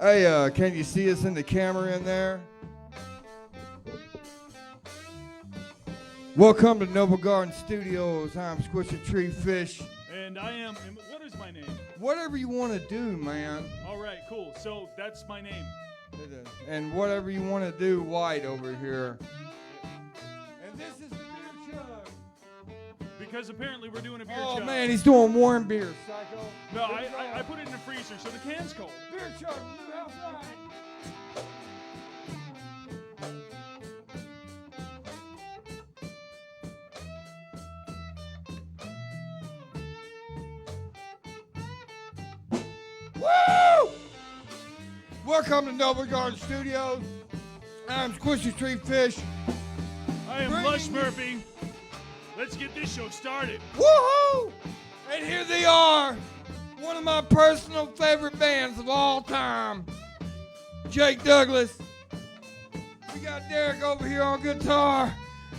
Hey, can you see us in the camera in there? Welcome to Noble Garden Studios. I'm Squishy Tree Fish. And I am, what is my name? Whatever you want to do, man. All right, cool. So that's my name. And whatever you want to do, White over here. And this is the beer chug. Because apparently we're doing a beer chug. chug. Oh, man, he's doing warm beer, psycho. No, I put it in the freezer, so the can's cold. Beer chug, new House Riot. Woo! Welcome to Noble Garden Studios. I'm Squishy Tree Fish. I am Lush Murphy. Let's get this show started. Woohoo! And here they are, one of my personal favorite bands of all time, Jake Douglas. We got Derek over here on guitar,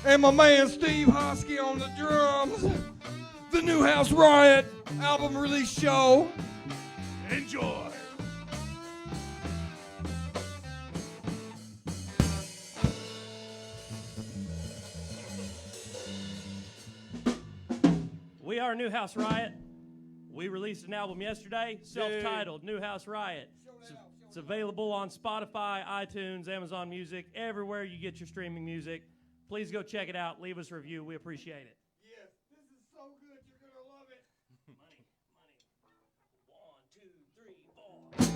and my man Steve Hoskie on the drums. The new House Riot album release show. Enjoy. We are New House Riot. We released an album yesterday, self-titled New House Riot. It's available on Spotify, iTunes, Amazon Music, everywhere you get your streaming music. Please go check it out. Leave us a review. We appreciate it. Yes, this is so good. You're going to love it. Money, money. 1, 2, 3, 4.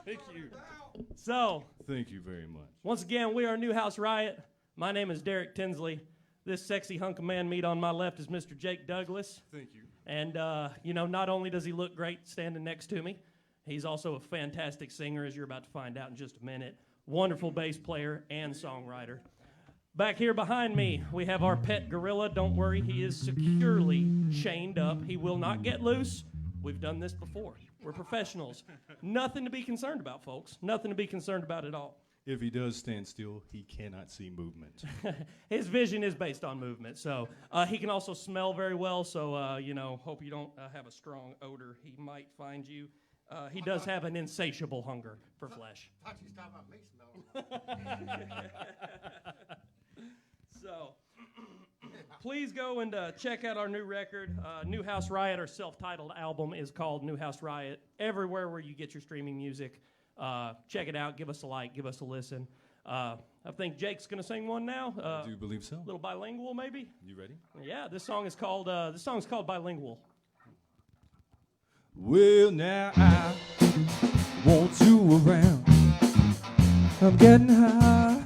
Thank you. So, Thank you very much. once again, we are New House Riot. My name is Derek Tinsley. This sexy hunk of man meat on my left is Mr. Jake Douglas. Thank you. And, not only does he look great standing next to me, he's also a fantastic singer, as you're about to find out in just a minute. Wonderful bass player and songwriter. Back here behind me, we have our pet gorilla. Don't worry, he is securely chained up. He will not get loose. We've done this before. We're professionals. Nothing to be concerned about, folks. Nothing to be concerned about at all. If he does stand still, he cannot see movement. His vision is based on movement, so he can also smell very well, so, hope you don't have a strong odor. He might find you. He does have an insatiable hunger for flesh. I thought you was talking about me smelling. So, please go and check out our new record. New House Riot, our self-titled album, is called New House Riot. Everywhere where you get your streaming music, check it out. Give us a like. Give us a listen. I think Jake's going to sing one now. I do believe so. A little bilingual, maybe? You ready? Yeah, this song is called Bilingual. Well, now I want you around. I'm getting high.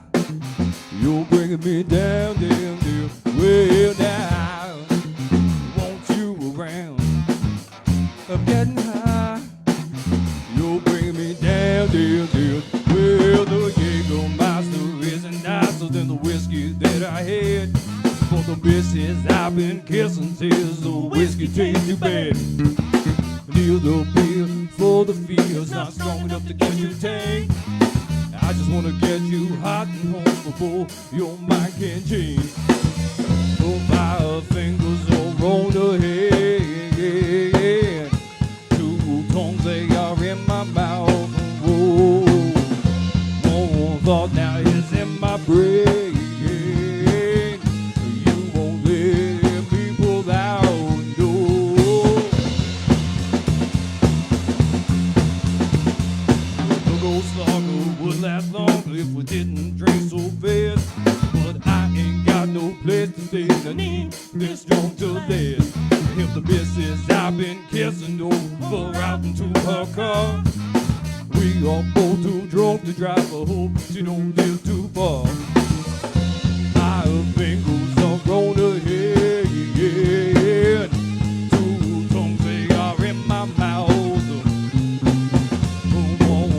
You're bringing me down, down, down. Well, now I want you around. I'm getting high. You're bringing me down, down, down. Well, the Jägermeister isn't nicer than the whiskey that I had. For the missus I've been kissing till the whiskey tastes too bad. Near the beer for the feel's not strong enough to get you tamed. I just wanna get you hot and home before your mind can change. So 5 fingers are on the head. 2 tongues they are in my mouth. Whoa, one thought now is in my brain. You won't let me pull out. Would last longer if we didn't drink so fast. But I ain't got no place to stay. I need this drunk to last. If the missus I've been kissing over out into her car, we are both too drunk to drive. I hope she don't live too far. 5 fingers are on her head. 2 tongues they are in my mouth.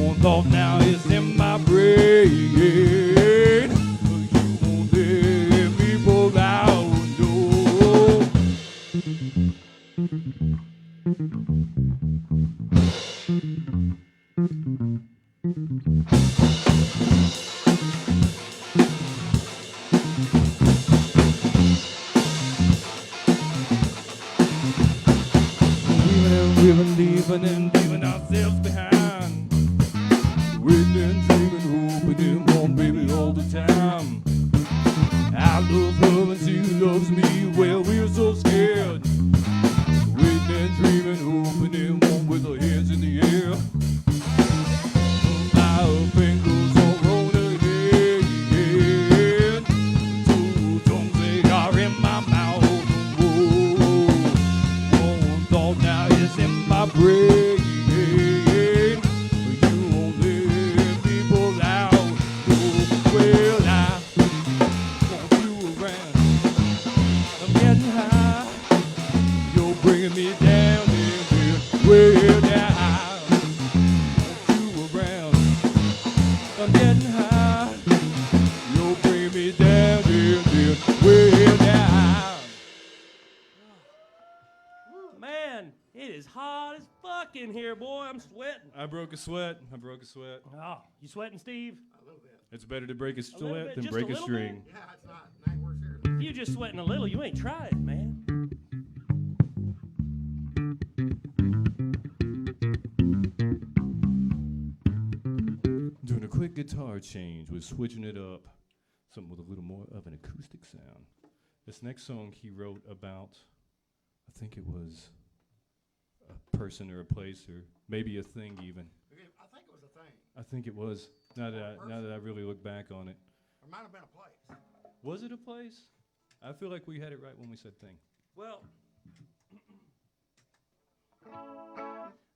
One thought now is in my brain. You won't let me pull out, no. We've been leaving and leaving ourselves behind. We've been dreaming, hoping and on baby all the time. I love her and she loves me, well we're so scared. We've been dreaming, hoping and on with our hands in the air. 5 fingers are on her head. 2 tongues they are in my mouth. Whoa, one thought now is in my brain. Bringing me down, way down. Want you around. I'm getting high. You're bringing me down, way down. Man, it is hot as fuck in here, boy. I'm sweating. I broke a sweat. Oh, you sweating, Steve? A little bit. It's better to break a little sweat bit, than just break a a little string. Yeah, it's not. It ain't worth serious. If you just sweating a little, you ain't tried, man. Doing a quick guitar change, we're switching it up. Something with a little more of an acoustic sound. This next song he wrote about, I think it was a person or a place or maybe a thing even. I think it was a thing. I think it was, now that I really look back on it. It might have been a place. Was it a place? I feel like we had it right when we said thing. Well,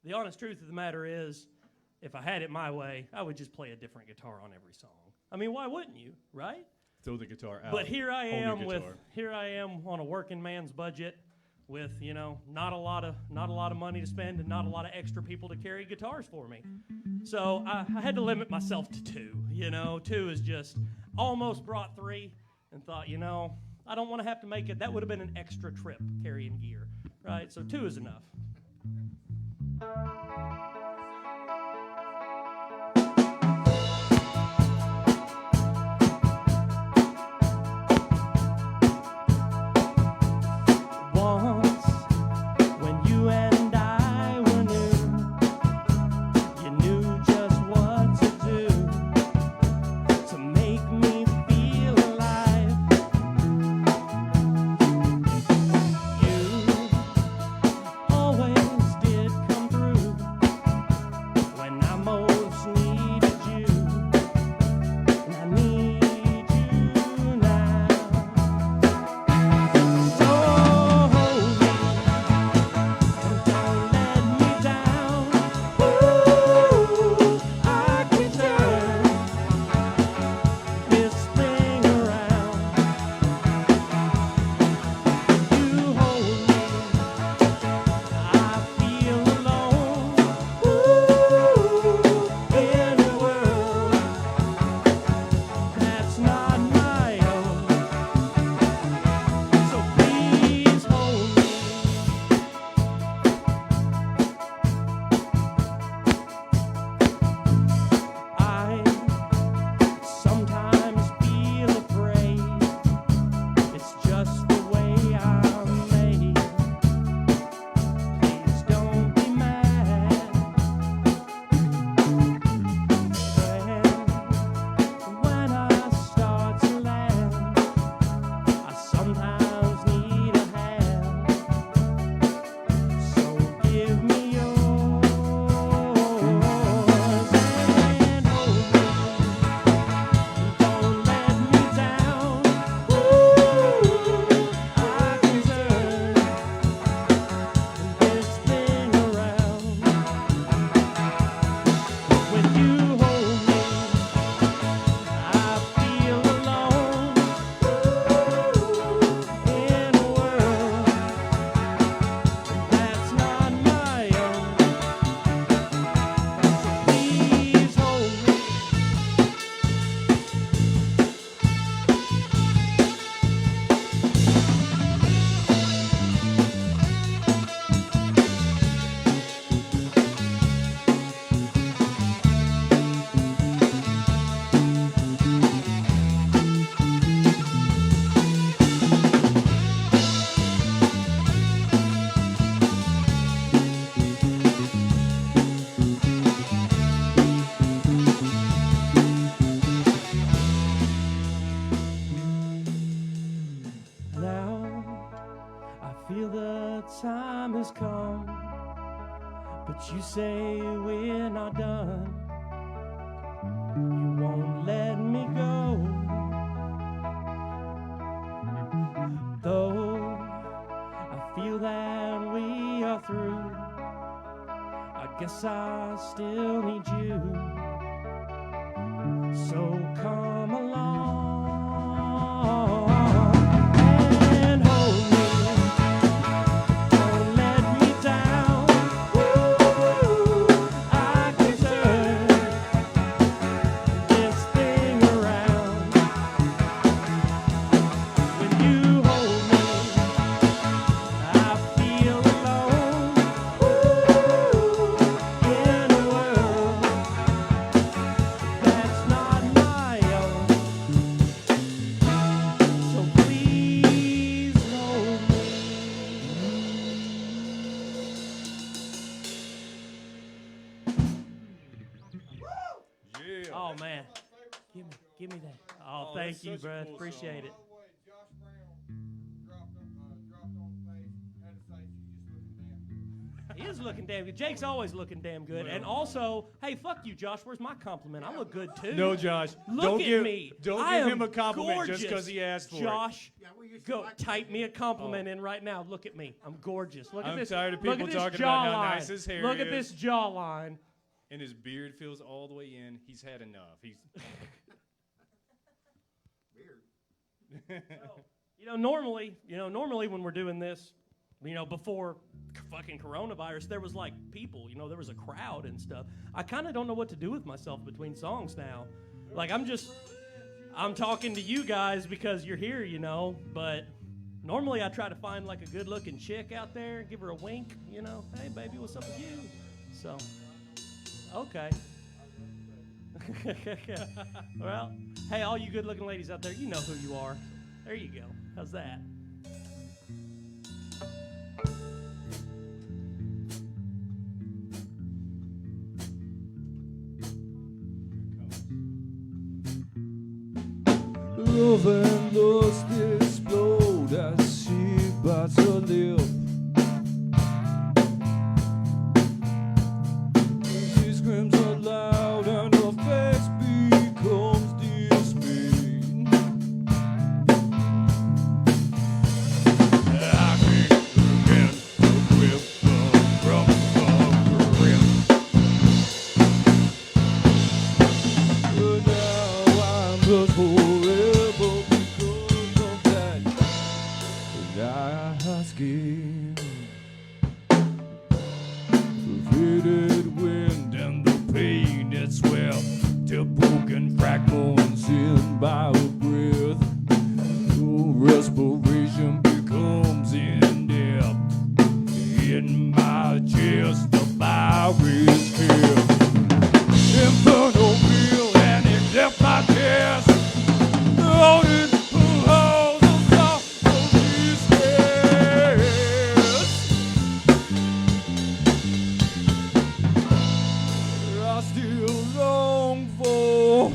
the honest truth of the matter is, if I had it my way, I would just play a different guitar on every song. I mean, why wouldn't you, right? throw the guitar out. But here I Hold your am guitar. on a working man's budget with, not a lot of money to spend and not a lot of extra people to carry guitars for me. So I had to limit myself to 2. 2 is just almost brought 3 and thought, I don't want to have to make it. That would have been an extra trip carrying gear, right? So 2 is enough. Once, when you and I were new, you knew just what to do to make me feel alive. You always did come through when I most needed you, and I need you now. So hold me and don't let me down. Ooh, I can turn this thing around. You hold me, I feel alone. Ooh, in a world that's not my own. So please hold me. I sometimes feel afraid. It's just the way I'm made. Please don't be mad when I start to laugh. I sometimes need a hand. So give me yours and hold me. Don't let me down. Ooh, I can turn this thing around. When you hold me, I feel alone. In a world that's not my own. So please hold me. Now I feel the time has come, but you say we're not done. You won't let me go, though I feel that we are through. I guess I still need you, so come along and hold me. Don't let me down. Ooh, I can turn this thing around. When you hold me, I feel alone. Ooh, in a world that's not my own. So please hold me. Yeah. Oh man, give me that. Oh, Oh, thank that's you, such a bro. cool Appreciate song. it. By the way, Josh Brown dropped on the page. Had to say she's just looking damn good. He is looking damn good. Jake's always looking damn good. And also, hey, fuck you, Josh. Where's my compliment? I look good too. No, Josh. Look don't at give, me. Don't I give am him a compliment gorgeous. just because he asked for Josh, Yeah, we used to go like type me a compliment Oh. in right now. Look at me. I'm gorgeous. Look at I'm this. tired of look people at this talking about how jawline. nice his hair Look at is. this jawline. it. And his beard feels all the way in. He's had enough. He's beard. Normally when we're doing this, before fucking coronavirus, there was like people, there was a crowd and stuff. I kind of don't know what to do with myself between songs now. Like I'm talking to you guys because you're here, but normally I try to find like a good looking chick out there and give her a wink, hey baby, what's up with you? So, okay. Well, hey, all you good looking ladies out there, you know who you are. There you go. How's that? Love and lust explode as she bites her lip. She screams out loud and her face becomes dismayed. I can't get a grip from her grip. Now I'm just forever because of that Hoskie. The faded wind and the pain that swell to broken fragments in my breath. Respiration becomes in depth in my chest. The fire is here. Inferno real and it left my chest. Loaded full of the soft of these days. I still long for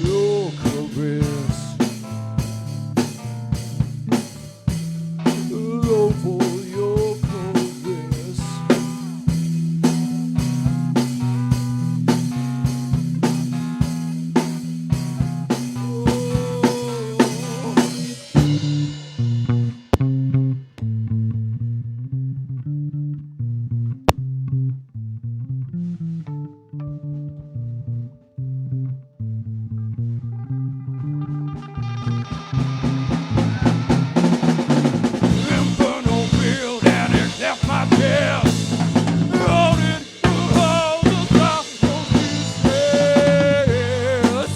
your caress. Long for your caress. Inferno build and it left my chest. Loaded full of the soft of these days.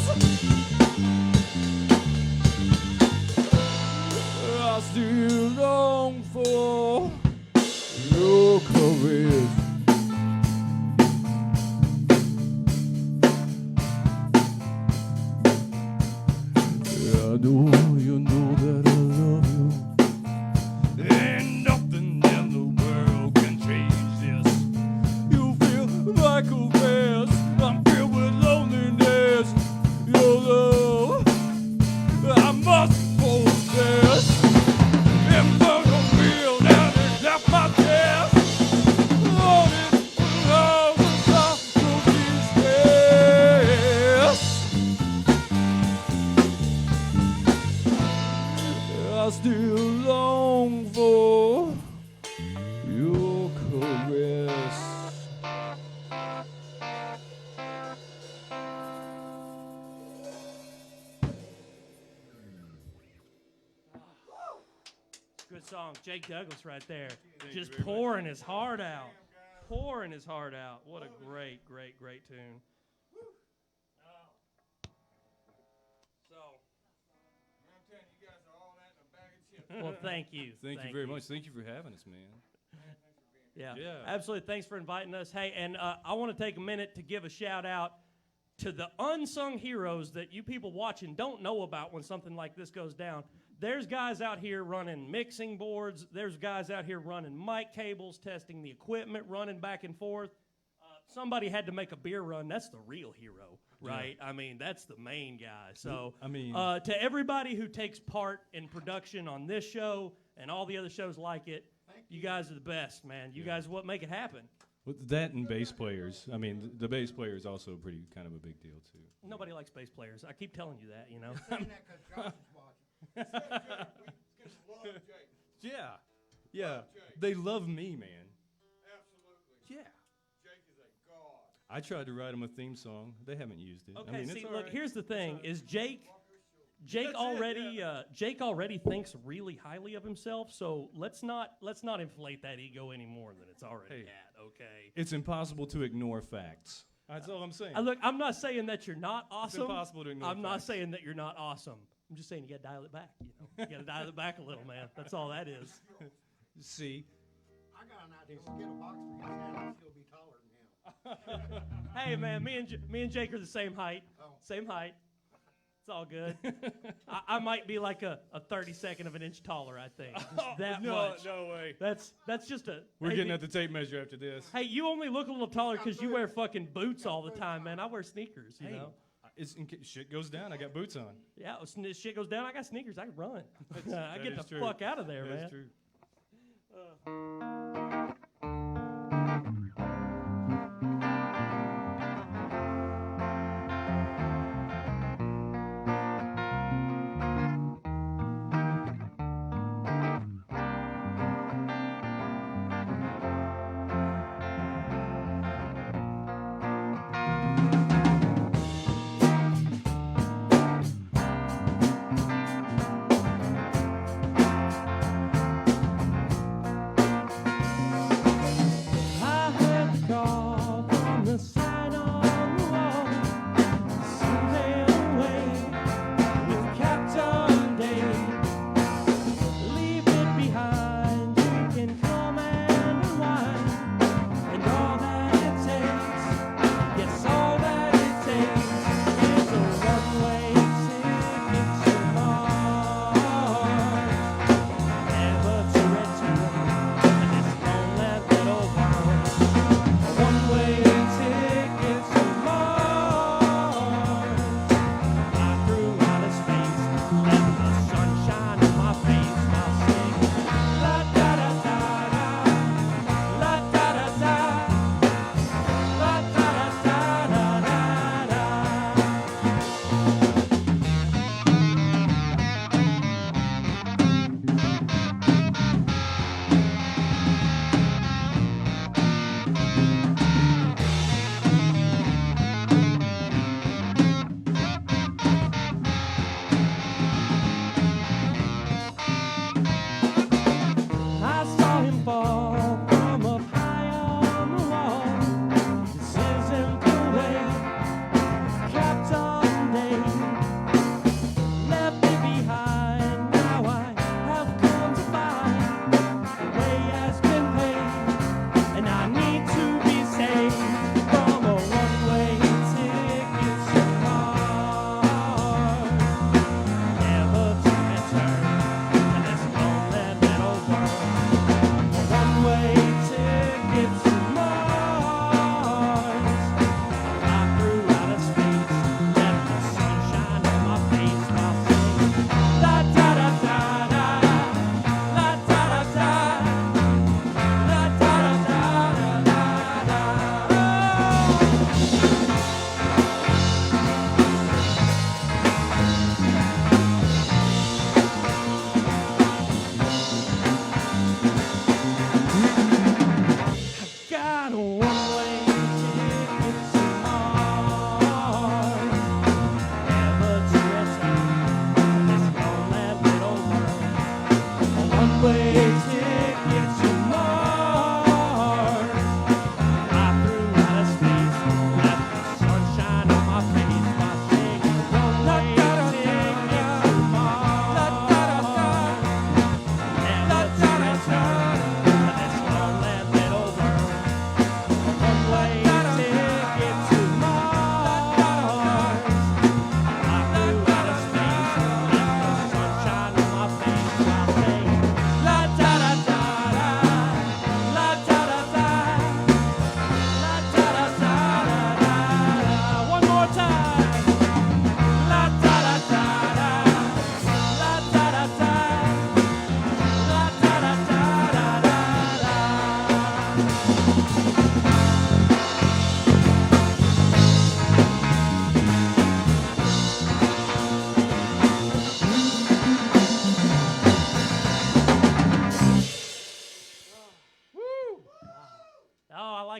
I still long for your caress. I know you know that I love you. Ain't nothing in the world can change this. You feel like a mess. I'm filled with loneliness. Your love, I must possess. Inferno field and it left my chest. Loaded full of the soft of these days. I still long for your caress. Good song. Jake Douglas right there. Just pouring his heart out. Pouring his heart out. What a great, great, great tune. So, I'm telling you, you guys are all that in a bag of chips. well, thank you. Thank you very much. Thank you for having us, man. Yeah. Yeah. Absolutely. Thanks for inviting us. Hey, and I want to take a minute to give a shout out to the unsung heroes that you people watching don't know about when something like this goes down. There's guys out here running mixing boards. There's guys out here running mic cables, testing the equipment, running back and forth. Somebody had to make a beer run. That's the real hero, right? Yeah. I mean, that's the main guy. So, I mean, to everybody who takes part in production on this show and all the other shows like it, you guys are the best, man. You guys what make it happen. with that and bass players. I mean, the bass player is also pretty kind of a big deal too. Nobody likes bass players. I keep telling you that, you know. Saying that 'cause Josh is watching. Yeah, yeah. They love me, man. Absolutely. Yeah. Jake is a god. I tried to write them a theme song. They haven't used it. Okay, I mean, see, it's all look, right. here's the thing: is Jake Jake already thinks really highly of himself, so let's not inflate that ego any more than it's already at. Okay. It's impossible to ignore facts. That's all I'm saying. Look, I'm not saying that you're not awesome. It's impossible to ignore I'm not facts. saying that you're not awesome. I'm just saying you got to dial it back. You got to dial it back a little, man. That's all that is. See. I got an idea. We'll get a box for his head. I'll still be taller than him. Hey, man, me and Jake are the same height. Same height. It's all good. I might be like a 32nd of an inch taller, I think. Just that much. No way. That's just a... We're hey, getting at the tape measure after this. Hey, you only look a little taller because you wear fucking boots all the time, man. I wear sneakers, you know? It's in case shit goes down, I got boots on. Yeah, if shit goes down, I got sneakers. I can run. I get the true. fuck out of there, man. That's true.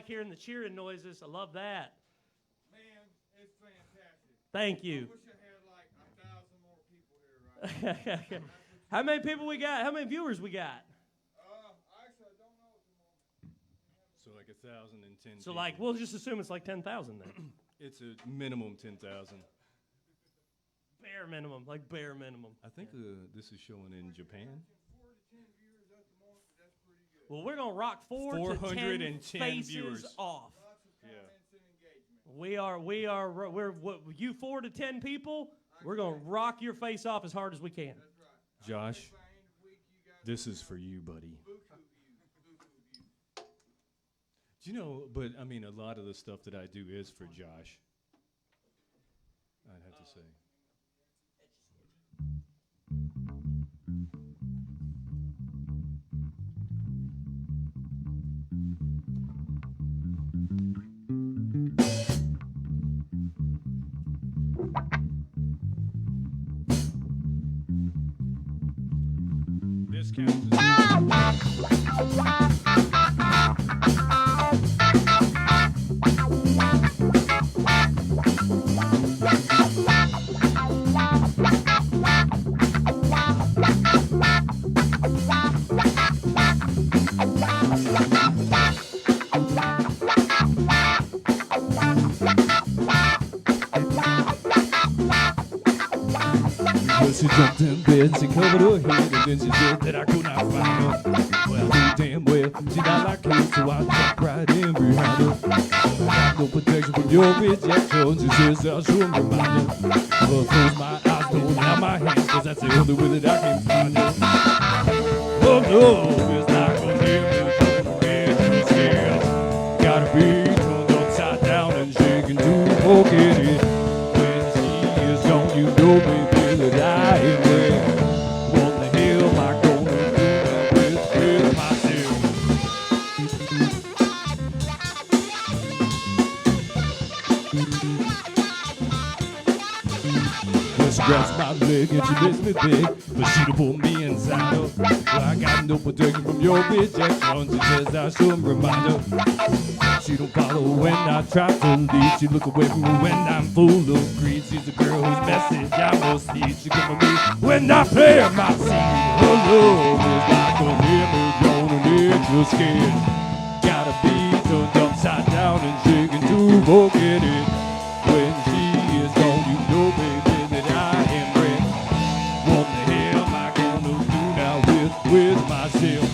like hearing the cheering noises. I love that. Man, it's fantastic. Thank you. I wish I had like 1,000 more people How many people we got? How many viewers we got? Actually, I don't know at the moment. So like 1,010. So like, we'll just assume it's like 10,000 then. It's a minimum 10,000. Bare minimum, like bare minimum. I think this is showing in Japan. 4 to 10 viewers at the moment, but that's pretty good. Well, we're gonna rock 410 faces viewers. off. Lots of Yeah. comments and engagement. We're you 4 to 10 people. We're gonna rock your face off as hard as we can. That's right. Josh, By end of week, you guys this is for you, buddy. buku views. Do you know, but I mean, a lot of the stuff that I do is for Josh. I'd have to say. This counts as Well, she jumped in bed, she covered her head, and then she said that I could not find her. Well, I knew damn well she not like kids, so I jumped right in behind her. I got no protection from your rejection, she says I shouldn't remind her. Well, close my eyes, hold out my hands, cause that's the only way that I can find her. Oh no, it's not gonna get too scared. Gotta be turned upside down and shaken to forget it. When she is gone, you know, baby, that I am there. What the hell am I gonna do with myself? Well, she grabs my leg and she makes me beg, but she don't pull me inside her. Well, I got no protection from your rejection. She says I shouldn't remind her. She don't follow when I try to lead. She look away from me when I'm full of greed. She's a girl whose message I must need. She come for me when I play my seed. Her love is like a image on an edge of skin. Gotta be turned upside down and shaken to forget it. When she is gone, you know, baby, that I am ready. What the hell am I gonna do now with myself?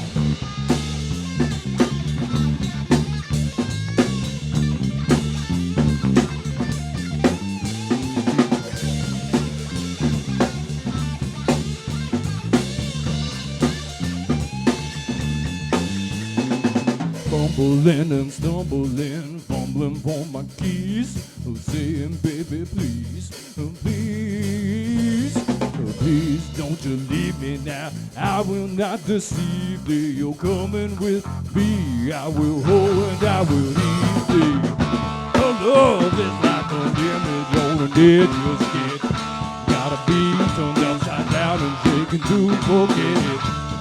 Fumbling and stumbling, fumbling for my keys, saying, baby, please, please, please don't you leave me now. I will not deceive thee. You're coming with me. I will hold and I will leave thee. Oh, love is like an image on an edge of skin. Gotta be turned upside down and shaken to forget it.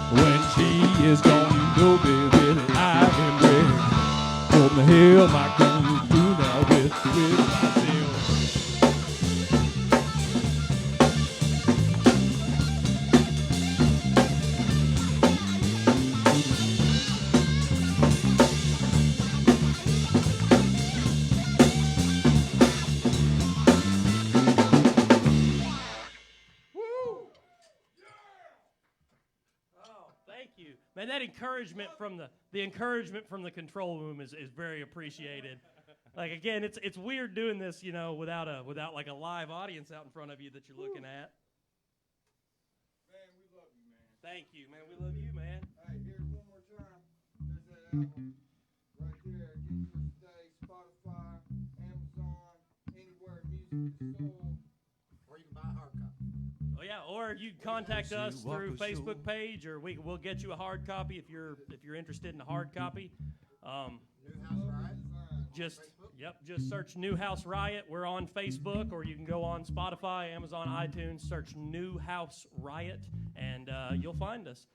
When she is gone, you know, baby, that I am ready. What the hell am I gonna do now with myself? Thank you, man. That encouragement from the control room is very appreciated. Like again, it's weird doing this, you know, without like a live audience out in front of you that you're looking at. Man, we love you, man. Thank you, man. We love you, man. Hey, here's one more time. There's that album right there. Get yours today. Spotify, Amazon, anywhere music is sold. Or you can buy a hard copy. Oh yeah, or you can contact us through Facebook page, or we'll get you a hard copy if you're interested in a hard copy. New House Riot. Just Facebook? just search New House Riot. We're on Facebook, or you can go on Spotify, Amazon, iTunes, search New House Riot, and you'll find us.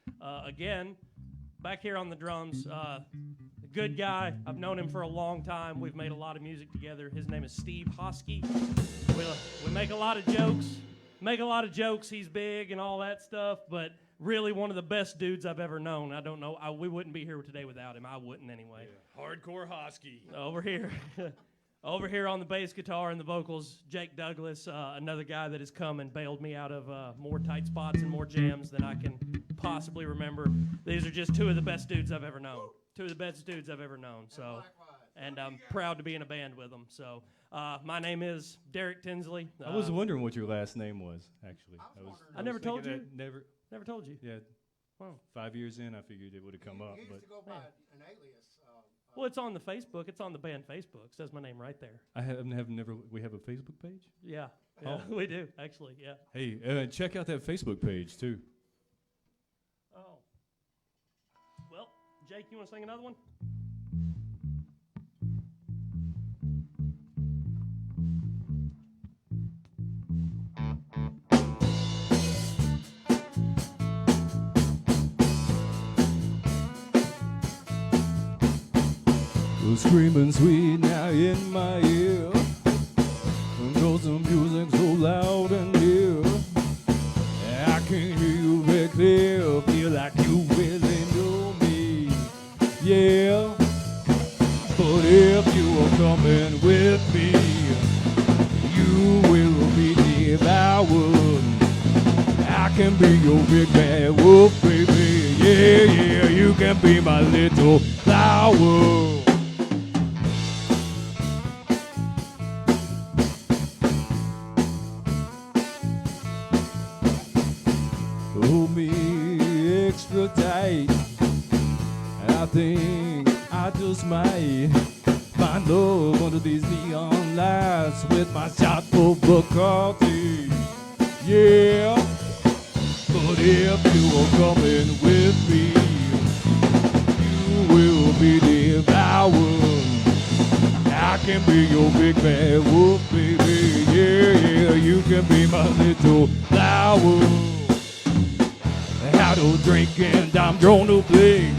Again, back here on the drums, a good guy. I've known him for a long time. We've made a lot of music together. His name is Steve Hoskie. We make a lot of jokes. make a lot of jokes. He's big and all that stuff, but really one of the best dudes I've ever known. I don't know. We wouldn't be here today without him. I wouldn't anyway. Yeah. Hardcore Hoskie. Over here. Over here on the bass guitar and the vocals, Jake Douglas, another guy that has come and bailed me out of more tight spots and more jams than I can possibly remember. These are just two of the best dudes I've ever known. Two of the best dudes I've ever known. So, and I'm proud to be in a band with them. So, my name is Derek Tinsley. I was wondering what your last name was, actually. I never told you? Never told you. Yeah. Wow. 5 years in, I figured it would have come up. You But used to go by an alias. Well, it's on the Facebook. It's on the band Facebook. It says my name right there. I have never. We have a Facebook page. Yeah, Oh. we do actually. Yeah. Hey, check out that Facebook page too. Oh. Well, Jake, you want to sing another one? Screaming sweet now in my ear, cause the music's so loud and near. I can hear you very clear, feel like you really know me, yeah. But if you are coming with me, you will be devoured. I can be your big bad wolf, baby, yeah, you can be my little flower. Hold me extra tight. I think I just might find love under these neon lights with my shot for Bacardi. Yeah, but if you are coming with me, you will be devoured. I can be your big bad wolf, baby. Yeah, you can be my little flower. I don't drink and I'm grown to play.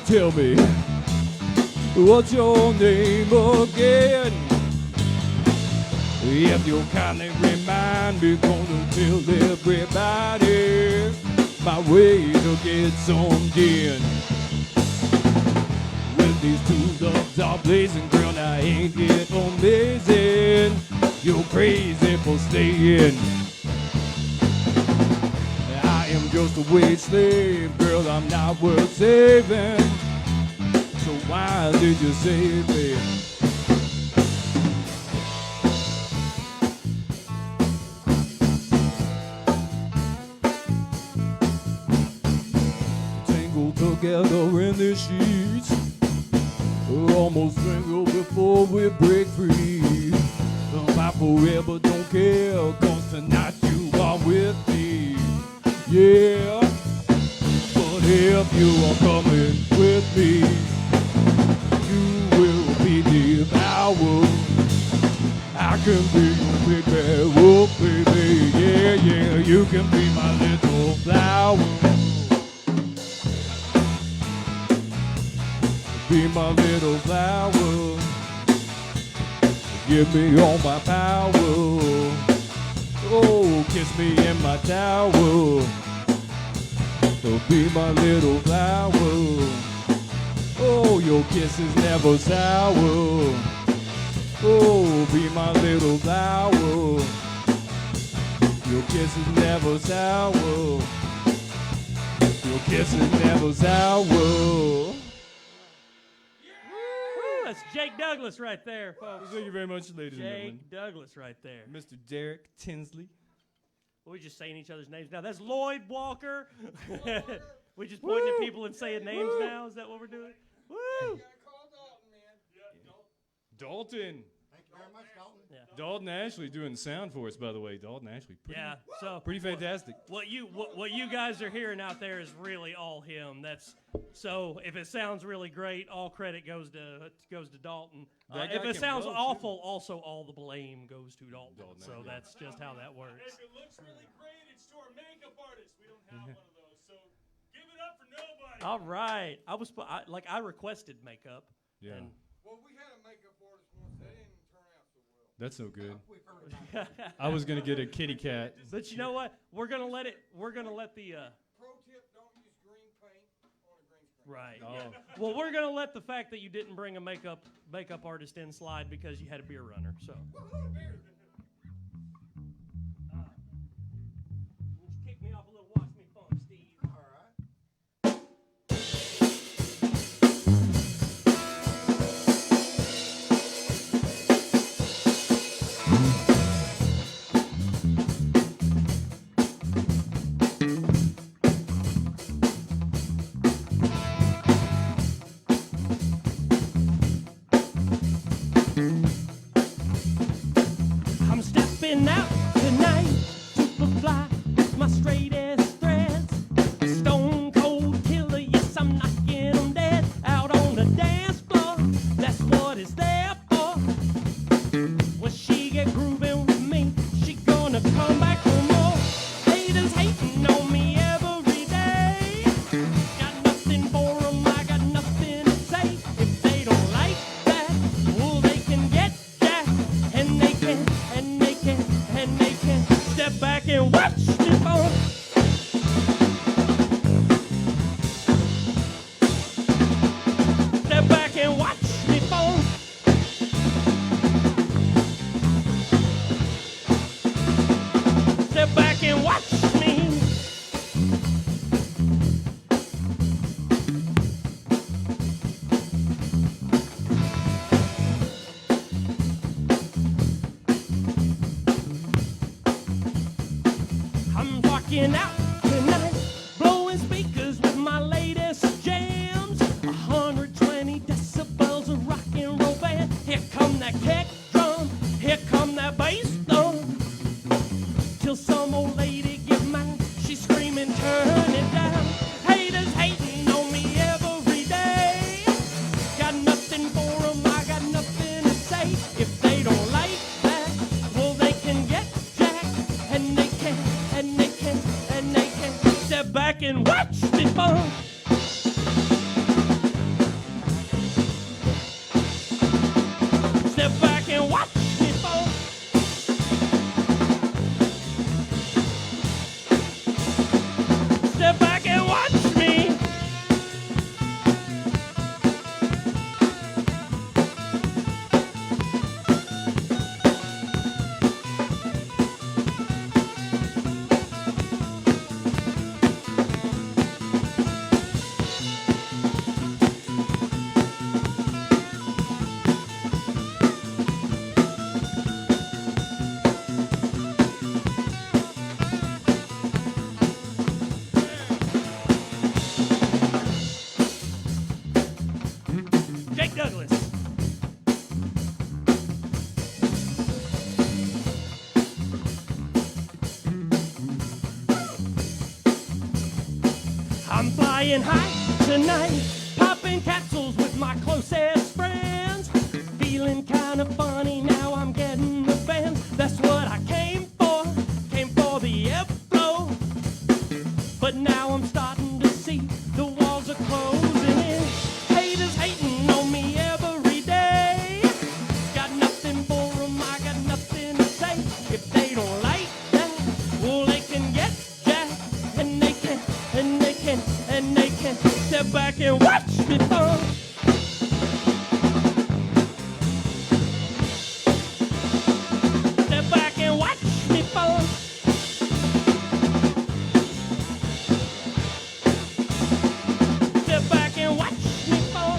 Tell me, what's your name again? If you'll kindly remind me, gonna tell everybody my way to get some gin. When these two dogs are blazing, girl, now ain't it amazing? You're crazy for staying. I'm just a wage slave, girl, I'm not worth saving. So why did you save me? Tangled together in the sheets, almost strangled before we break free. I forever don't care, cause tonight you are with me. Yeah, but if you are coming with me, you will be devoured. I can be your big bad wolf, baby. Yeah, you can be my little flower. Be my little flower. Give me all my power. Oh, kiss me in my towel. So be my little flower. Oh, your kiss is never sour. Oh, be my little flower. Your kiss is never sour. Your kiss is never sour. Woo, that's Jake Douglas right there, folks. Thank you very much, ladies and gentlemen. Jake Douglas right there. Mr. Derek Tinsley. We're just saying each other's names now. That's Lloyd Walker. We just pointing at people and saying names now. Is that what we're doing? Woo! Dalton. Thank you very much, Dalton. Yeah. Dalton Ashley doing sound for us, by the way. Dalton Ashley. Pretty fantastic. what you guys are hearing out there is really all him. That's so. If it sounds really great, all credit goes to Dalton. That If guy it can sounds blow, too. awful, also all the blame goes to Dalton. So yeah. that's just how that works. If it looks really great, it's to our makeup artist. We don't have one of those, so give it up for nobody. All right, I requested makeup. Yeah. And Well, we had a makeup artist once. That didn't turn out so well. That's no good. We heard about it. I was gonna get a kitty cat. But you know what? We're gonna let the Pro tip: don't use green paint on a green screen. right. Oh. Yeah. Well, we're gonna let the fact that you didn't bring a makeup artist in slide because you had a beer runner. So. Just kick me off a little. Watch me funk, Steve. All right. I'm stepping out tonight, Superfly, with my straightest threads. Stone cold killer, yes, I'm knocking 'em dead. Out on the dance floor, that's what it's there for. When she get grooving with me, she gonna come back for more. Haters hating on me every day. Got nothing for 'em, I got nothing to say. If they don't like that, well, they can get jacked. And they can step back and watch me fall. Step back and watch me fall. Step back and watch me. I'm rocking out tonight, blowing speakers with my latest jams. 120 decibels of rock and roll band. Here come that kick drum, here come that bass drum. Till some old lady get mad, she's screaming, turn it down. Haters hating on me every day. Got nothing for 'em, I got nothing to say. If they don't like that, well, they can get jacked. And they can step back and watch me fall. Step back and watch me fall. Step back and watch me. Jake Douglas. I'm flying high tonight, popping capsules with my closest friends. Feeling kind of funny now, I'm getting the bands. That's what I came for the airflow. But now I'm starting to see the walls are closing in. Haters hating on me every day. Got nothing for 'em, I got nothing to say. If they don't like that, well, they can get jacked. And they can step back and watch me fall. Step back and watch me fall. Step back and watch me fall.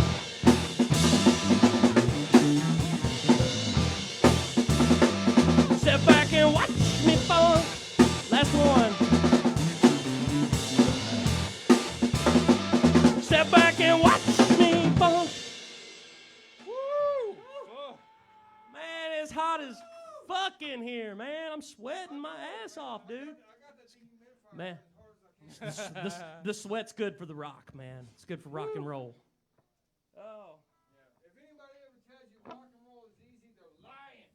Step back and watch me fall. Last one. Step back and watch me fall. Woo! Man, it's hot as fuck in here, man. I'm sweating my ass off, dude. Man, the sweat's good for the rock, man. It's good for rock and roll. Oh. If anybody ever tells you rock and roll is easy, they're lying.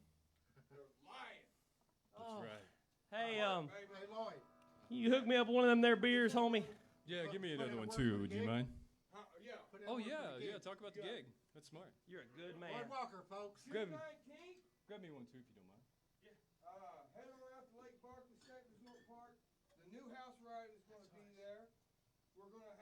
They're lying. Oh. Right. Hey, Hey, Lloyd. you hook me up with one of them there beers, homie? Yeah, give me another one too. Would you mind? Yeah. Put in Oh one for yeah, the yeah. gig. Talk about the gig. That's smart. You're a good man. Lloyd Walker, folks. Good. 219 Grab me one too, if you don't mind. Head on out to Lake Barkley State Resort Park. The new House Riot is going to be there. We're going to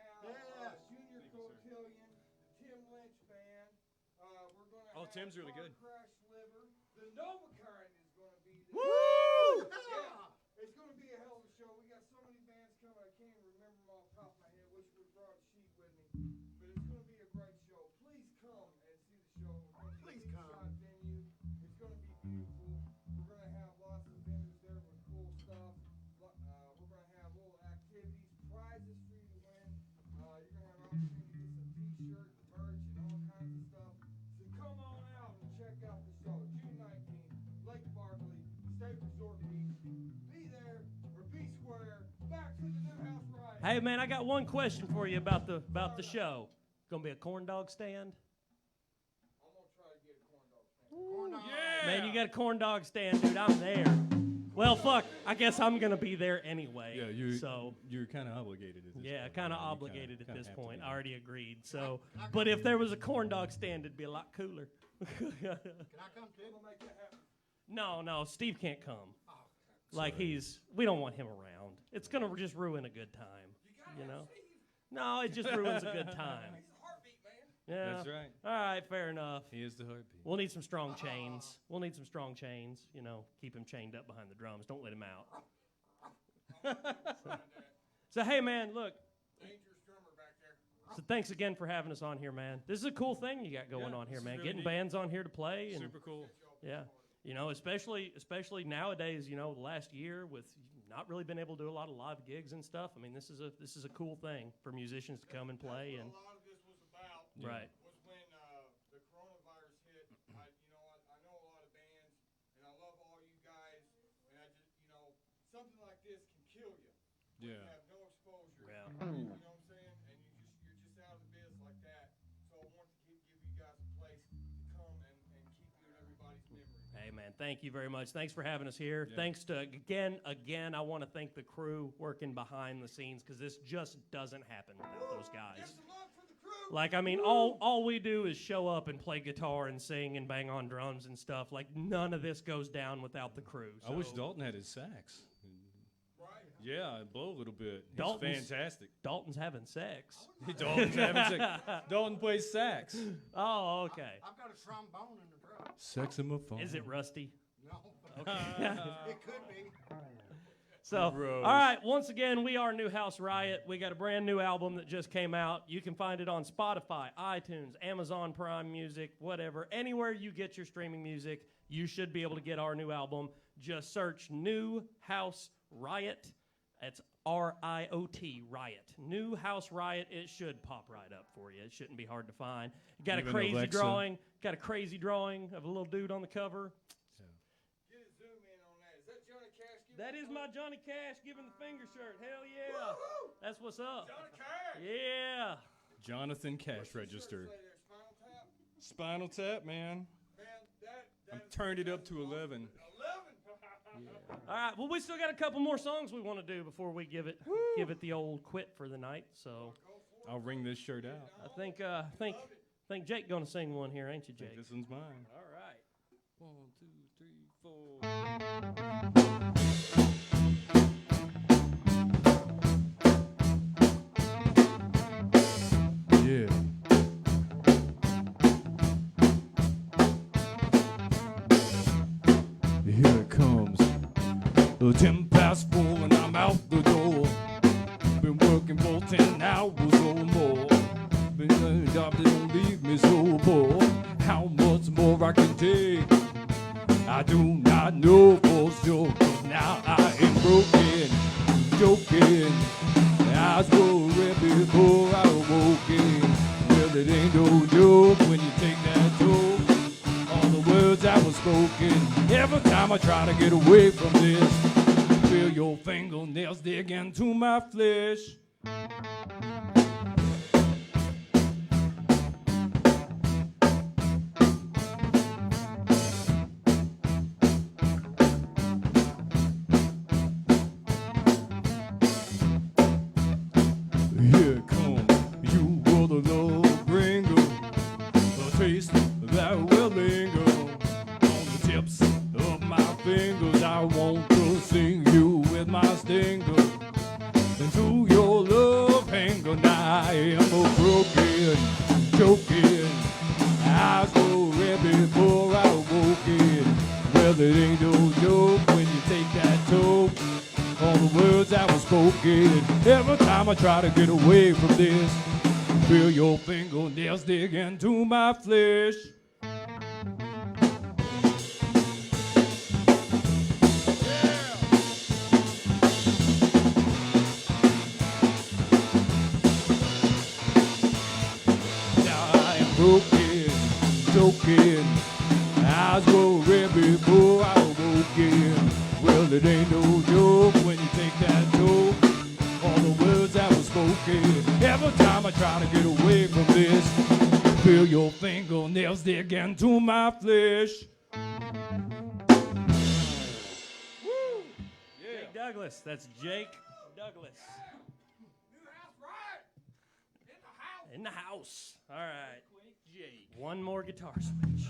have Junior Cotillion, Tim Lynch Band. We're going to have Tim's really good. Crash Liver. The Nova Kind is going to be there. Woo! Yeah, it's going to be a hell of a show. We got so many bands coming, I can't even remember them off the top of my head. Wish we brought a sheet with me. But it's going to be a great show. Please come and see the show. We're going to be a big-shot venue. It's going to be beautiful. We're going to have lots of vendors there with cool stuff. We're going to have little activities, prizes for you to win. You're going to have an opportunity to get some t-shirts, merch, and all kinds of stuff. So come on out and check out the show. June 19th, Lake Barkley, State Resort Beach. Be there or be square. Back to the new House Riot. Hey man, I got one question for you about the show. Gonna be a corn dog stand? I'm going to try to get a corn dog stand. Yeah! Man, you got a corn dog stand, dude. I'm there. Well, fuck. I guess I'm gonna be there anyway. Yeah, you're kind of obligated at this point. Yeah, kind of You obligated kinda at this have to point. be. I already agreed. So, but if there was a corn dog stand, it'd be a lot cooler. Can I come too? We'll make that happen. No, Steve can't come. Oh, Like we don't want him around. It's gonna just ruin a good time. You know? No, it just ruins a good time. He's a heartbeat, man. Yeah. That's right. All right, fair enough. He is the heartbeat. We'll need some strong chains. We'll need some strong chains. You know, keep him chained up behind the drums. Don't let him out. So hey, man, look. Dangerous drummer back there. So thanks again for having us on here, man. This is a cool thing you got going Yeah, on here, this is man. really Getting neat. bands on here to play and Super cool. yeah, you know, especially nowadays, you know, the last year with not really been able to do a lot of live gigs and stuff. I mean, this is a cool thing for musicians to come and play and A lot of this was about right. was when the coronavirus hit. I know a lot of bands, and I love all you guys. And I just, something like this can kill you. Yeah. You have no exposure. Yeah. You know what I'm saying? And you're just out of the biz like that. So I wanted to give you guys a place to come and keep you in everybody's memory. Hey, man, thank you very much. Thanks for having us here. Yeah. Thanks to, again, I want to thank the crew working behind the scenes because this just doesn't happen without those Give guys. some love for the crew. Like, I mean, all we do is show up and play guitar and sing and bang on drums and stuff. Like, none of this goes down without the crew. I wish So, Dalton had his sax. Right. Yeah, it'd blow a little bit. He's Dalton's- fantastic. Dalton's having sex. Dalton's having sex. Dalton plays sax. Oh, okay. I've got a trombone in the drum. Saxophone. Is it rusty? No, Okay. it could be. So, Gross. all right, once again, we are New House Riot. We got a brand new album that just came out. You can find it on Spotify, iTunes, Amazon Prime Music, whatever. Anywhere you get your streaming music, you should be able to get our new album. Just search New House Riot. It's R-I-O-T, Riot. New House Riot. It should pop right up for you. It shouldn't be hard to find. Got Even a crazy Alexa. drawing. Got a crazy drawing of a little dude on the cover. Get a zoom in on that. Is that Johnny Cash? That is my Johnny Cash giving the finger shirt. Hell yeah. Woo-hoo! That's what's up. Johnny Cash. Yeah. Jonathan Cash Register. Say there, Spinal Tap. Spinal Tap, man. Man, that I'm is- turned it up that's to 11. 11. All right. Well, we still got a couple more songs we want to do before we give it the old quit for the night. So I'll ring this shirt out. I think Jake gonna sing one here, ain't you, Jake? This one's mine. All right. 1, 2, 3, 4. Yeah. Here it comes. 10 past 4 and I'm out the door. Been working for 10 hours or more. Been a job that don't leave me so poor. How much more I can take, I do not know for sure. 'Cause now I am broken, joking. I was worried before I woke in. Well, it ain't no joke when you take that toll. All the words that were spoken. Every time I try to get away from this, feel your fingernails dig into my flesh. Here it comes, you were the love bringer, a taste that will linger on the tips smoking. Every time I try to get away from this, feel your fingernails dig into my flesh. Now I am broken, choking. Eyes were red before I woke in. Well, it ain't no joke when you take that dope. All the words that were spoken. Every time I try to get away from this, feel your fingernails dig into my flesh. Jake Douglas. That's Jake Douglas. New House Riot in the house. In the house. All right. Jake. One more guitar switch.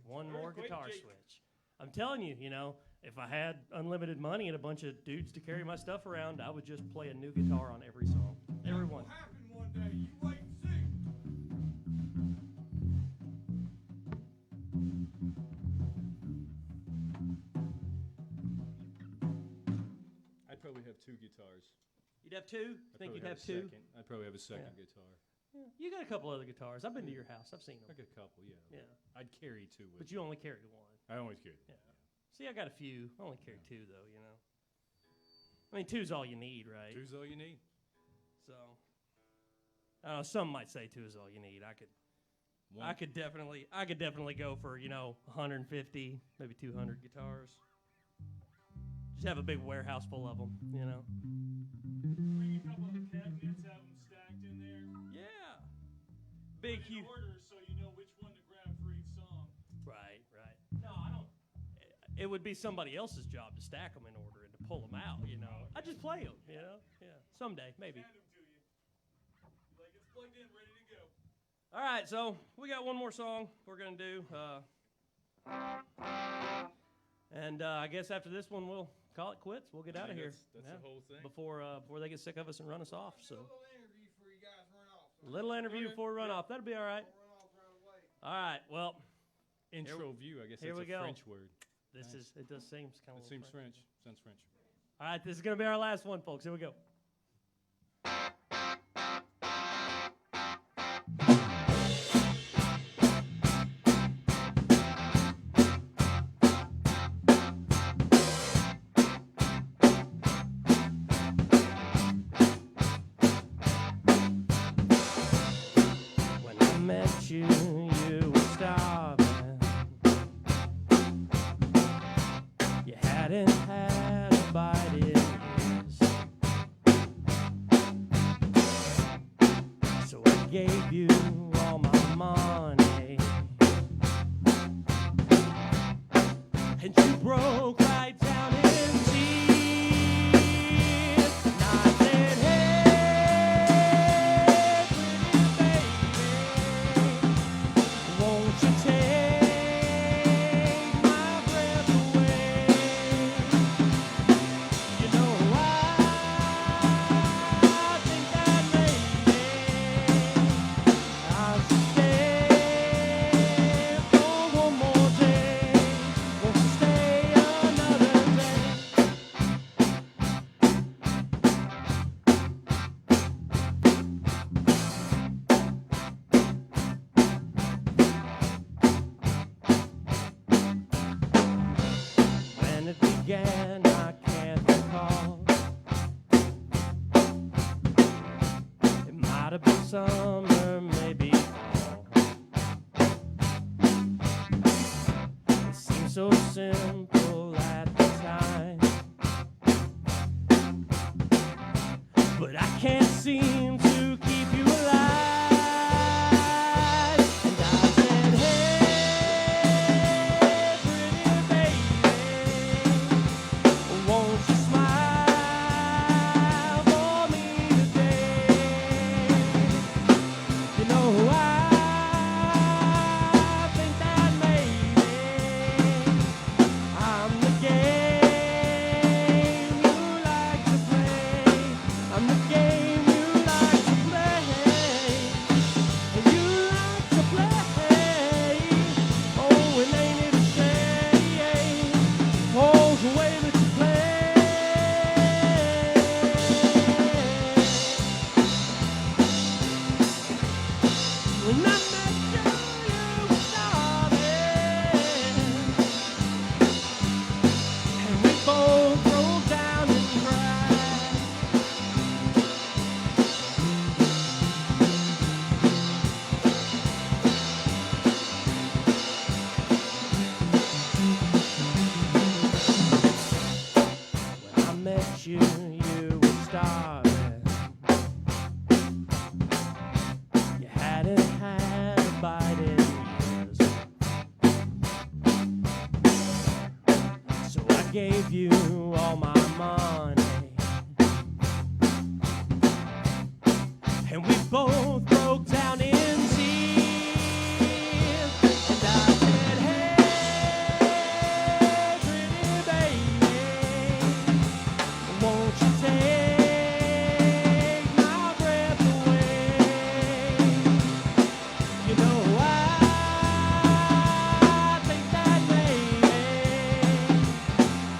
One more guitar switch. I'm telling you, you know, if I had unlimited money and a bunch of dudes to carry my stuff around, I would just play a new guitar on every song. Every one. It'll happen one day. You wait and see. I'd probably have two guitars. You'd have two? Think you'd have two? I'd probably have a second Yeah. guitar. Yeah. You got a couple other guitars. I've been to your house. I've seen I them. got a couple, yeah. Yeah. I'd carry two with But you only carry one. I always carry. Yeah. See, I got a few. I only carry two, though, you know. I mean, two's all you need, right? Two's all you need. So, I don't know, some might say two is all you need. I could definitely go for, you know, 150, maybe 200 guitars. Just have a big warehouse full of them, you know. Bring a couple of the cabinets, have them stacked in there. Yeah. Big, In huge. order so you know which one to grab for each song. Right, right. No, I don't. It would be somebody else's job to stack them in order and to pull them out, you know. I just play them, you know. Yeah, someday, maybe. Hand them to you. Be like, it's plugged in, ready to go. All right, so we got one more song we're going to do. And I guess after this one, we'll call it quits. We'll get out of here. That's Yeah. the whole thing. Before they get sick of us and run us off. So, A little interview for you guys run off. little interview before we run off. That'll be all right. Run off right away. All right, well, Intro view, I guess here that's we a go. French word. this is, it does seem kind of It seems French. Sounds French. All right, this is going to be our last one, folks. Here we go. When I met you, you were starving. You hadn't had a bite in years. So I gave you all my money. And you broke right down in tears. And I said, hey, pretty baby, won't you take my breath away? You know, I think that maybe I should stay for one more day. Won't you stay another day? When it began, I can't recall. It might have been summer, maybe fall. It seemed so simple at the time, but I can't seem to keep you alive. And I said, hey, pretty baby, won't you smile for me today? You know, I think that maybe I'm the game you like to play. I'm the game you like gave you all my money, and we both broke down in tears. And I said, hey, pretty baby, won't you take my breath away? You know I think that maybe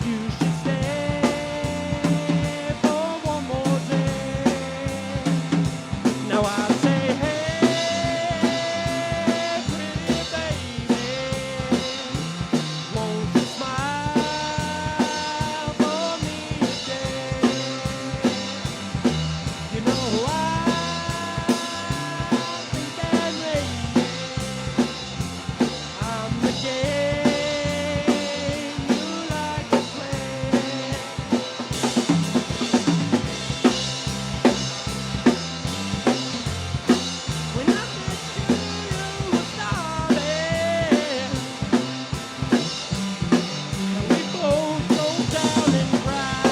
you should stay for one more day. Now I say, hey, pretty baby, won't you smile for me today? You know I think that maybe I'm the game you like to play. When I met you, you were starting, and we both broke down and cried.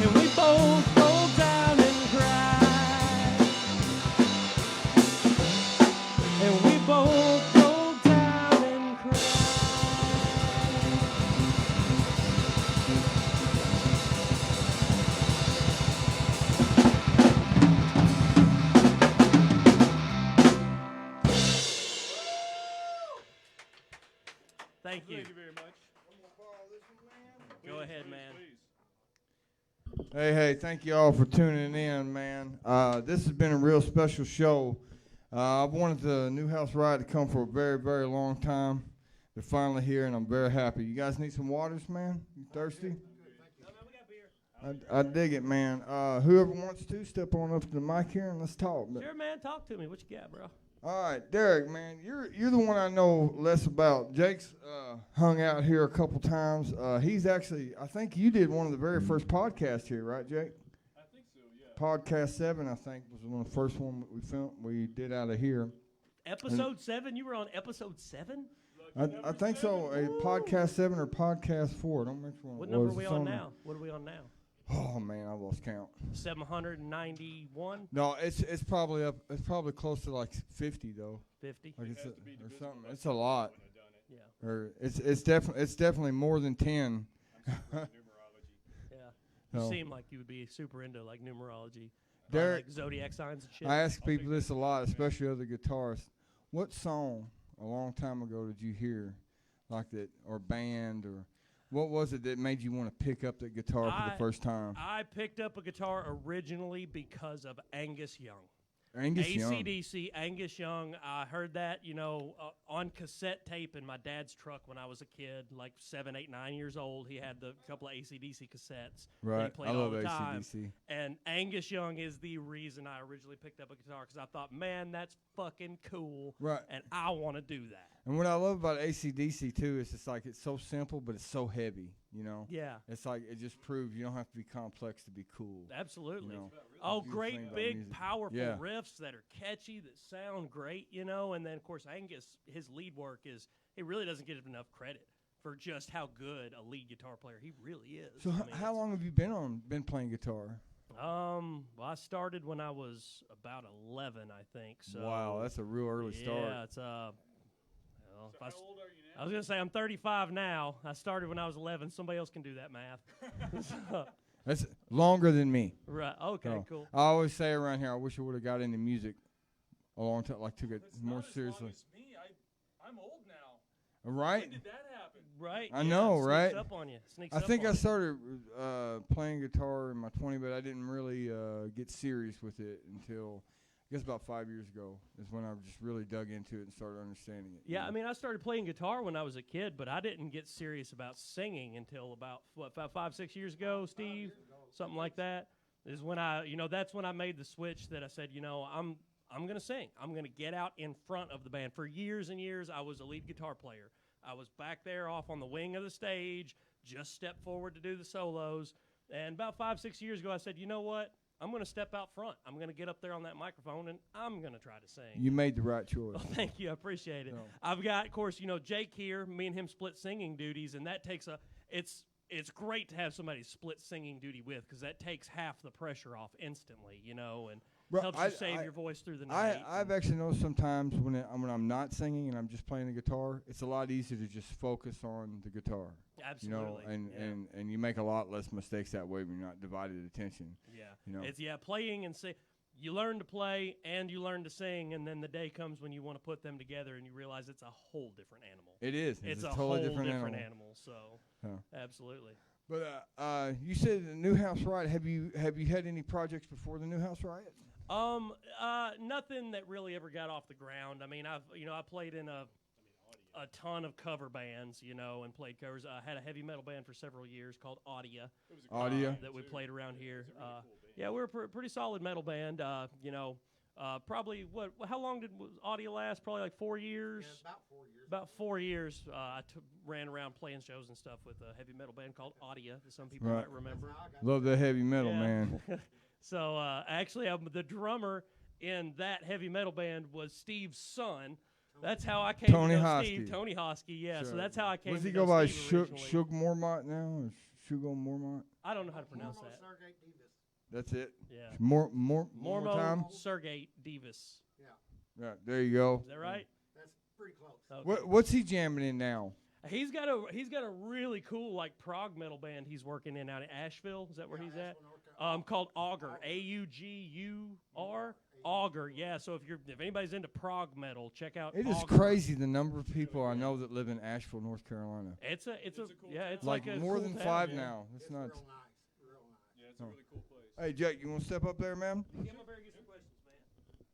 And we both broke down and cried. And we both broke down and cried. Thank you. Thank you very much. Go ahead, man. Please. Hey, thank you all for tuning in, man. This has been a real special show. I've wanted the New House Riot to come for a very, very long time. They're finally here, and I'm very happy. You guys need some waters, man? You thirsty? I dig it, man. Whoever wants to, step on up to the mic here and let's talk. Sure, man. Talk to me. What you got, bro? All right, Derek, man, you're the one I know less about. Jake's hung out here a couple times. He's actually, I think you did one of the very first podcasts here, right, Jake? I think so, yeah. Podcast 7, I think, was one of the first one we did out of here. Episode 7? You were on episode 7? I think so. A podcast 7 or podcast 4. I don't remember which one. What it number was. are we It's on the- now? What are we on now? Oh man, I lost count. 791? No, it's probably up. It's probably close to like 50 though. 50? Like it's has a, to be or divisible something. by It's a lot. when I done it. Yeah. Or it's definitely more than 10. I'm super into numerology. Yeah. You No. seem like you would be super into like numerology. Derek, Like zodiac signs and shit. I ask people this a lot, especially other guitarists. What song a long time ago did you hear, like that, or band, or what was it that made you want to pick up that guitar for the first time? I picked up a guitar originally because of Angus Young. Angus Young. AC/DC, Angus Young. I heard that, on cassette tape in my dad's truck when I was a kid, like 7, 8, 9 years old. He had the couple of AC/DC cassettes that he Right. played I all love the time. AC/DC. And Angus Young is the reason I originally picked up a guitar because I thought, man, that's fucking cool. Right. And I want to do that. And what I love about AC/DC too is it's like it's so simple, but it's so heavy. You know. Yeah. It's like it just proves you don't have to be complex to be cool. Absolutely. You know. Oh, Beautiful thing great about big music. powerful Yeah. riffs that are catchy, that sound great, and then of course Angus, his lead work is he really doesn't get enough credit for just how good a lead guitar player he really is. So I how mean, how long have you been playing guitar? Well, I started when I was about 11, I think. So Wow, that's a real early start. Yeah, it's well, So if I how s- old are you now? I was gonna say I'm 35 now. I started when I was 11. Somebody else can do that math. So, That's longer than me. right. Okay. So, Cool. I always say around here, I wish I would have got into music a long time, like took it That's more not as seriously. long as me. I'm old now. Right? When did that happen? Right. I yeah, know, it sneaks right? Up on you. Sneaks I up think on I you. started playing guitar in my 20s, but I didn't really get serious with it until I guess about 5 years ago is when I just really dug into it and started understanding it. Yeah, I mean, I started playing guitar when I was a kid, but I didn't get serious about singing until about what 5, 6 years ago, Steve, something like that. Is when that's when I made the switch that I said, I'm gonna sing. I'm gonna get out in front of the band. For years and years, I was a lead guitar player. I was back there off on the wing of the stage, just stepped forward to do the solos. And about 5, 6 years ago, I said, you know what? I'm going to step out front. I'm going to get up there on that microphone, and I'm going to try to sing. You made the right choice. Well, thank you. I appreciate it. No. I've got, of course, Jake here. Me and him split singing duties, and that takes it's great to have somebody split singing duty with because that takes half the pressure off instantly, and Bro, helps you save your voice through the I, night. I've actually noticed sometimes when I'm not singing and I'm just playing the guitar, it's a lot easier to just focus on the guitar. Absolutely. And you make a lot less mistakes that way when you're not divided attention. Yeah. It's playing and sing. You learn to play and you learn to sing, and then the day comes when you want to put them together and you realize it's a whole different animal. It is. It's a totally whole different animal. So, absolutely. But you said the New House Riot. Have you had any projects before the New House Riot? Nothing that really ever got off the ground. I mean, I played in a ton of cover bands, and played covers. I had a heavy metal band for several years called Audia. That we played around here. Yeah, we were a pretty solid metal band. Probably how long was Audia last? Probably like 4 years. Yeah, about 4 years. About 4 years. I ran around playing shows and stuff with a heavy metal band called Audia, that some people might remember. Love the heavy metal, Yeah. man. So actually, the drummer in that heavy metal band was Steve's son. That's how I came Tony to know Hoskie. Steve. Tony Hoskie, yeah. Sure. So that's how I came Does to he know go by Steve originally. Shug Mormont now? Or Shugo Mormont? I don't know how to pronounce that. Sergei Davis. That's it? Yeah. More time? Mormo Sergei Davis. Yeah, Yeah, there you go. Is that right? that's pretty close. Okay. What's he jamming in now? He's got a really cool prog metal band he's working in out in Asheville. Is that where he's at? Called Augur. Augur. Augur. Yeah. So if anybody's into prog metal, check out. It is Augur. crazy the number of people I know that live in Asheville, North Carolina. It's a cool yeah. It's Like a more cool than town, 5 yeah. now. That's It's nuts. real nice. Real nice. Yeah, it's a really cool place. Hey, Jake, you want to step up there, man? Yeah, my very good questions, man.